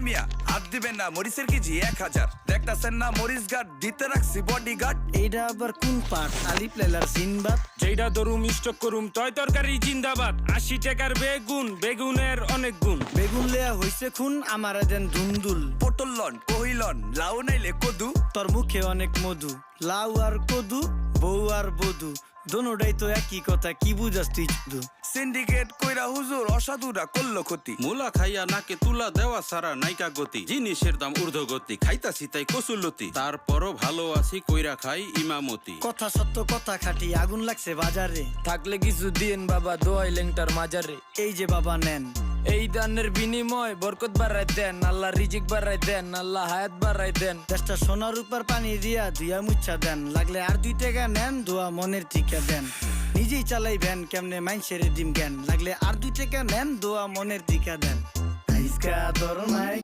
মিয়া হাত দিবেন না মরিচের কেজি 1000 দেখতাছেন না মরিচ গার্ড দিতে রাখছি বডি গার্ড এইটা আবার কোন পাট আলিফ লাইলার সিনবাদ যেইটা ধরুম স্টক করুম তয় তরকারি জিন্দাবাদ 80 টাকার বেগুন বেগুনের অনেক গুণ বেগুন লেয়া হইছে খুন আমারে দেন ধুন্দুল পটল লন কহিলন লাউ নাইলে কদু তোর মুখে অনেক মধু লাউ আর কদু বউ আর বধু দোনোটাই তো একই কথা কি বুঝাস তুই শুধু সিন্ডিকেট কইরা হুজুর অসাধুরা করলো ক্ষতি মুলা খাইয়া নাকে তুলা দেওয়া সারা নাইকা গতি জিনিসের দাম ঊর্ধ্বগতি খাইতাছি তাই কসুলতি তারপরও ভালো আছি কইরা খাই ইমামতি কথা সত্য কথা খাটি আগুন লাগছে বাজারে থাকলে কিছু দিন বাবা দোয়াই লেংটার মাজারে এই যে বাবা নেন এই দানের বিনিময় বরকত বাড়াই দেন আল্লাহ রিজিক বাড়াই দেন আল্লাহ হায়াত বাড়াই দেন দেশটা সোনার উপর পানি দিয়া ধুইয়া মুচ্ছা দেন লাগলে আর 2 টাকা নেন দোয়া মনের টিকা দেন নিজেই চালাই ভ্যান কেমনে মাইনসেরে দিম জ্ঞান লাগলে আর 2 টাকা নেন দোয়া মনের টিকা দেন আইসকা তোর নাই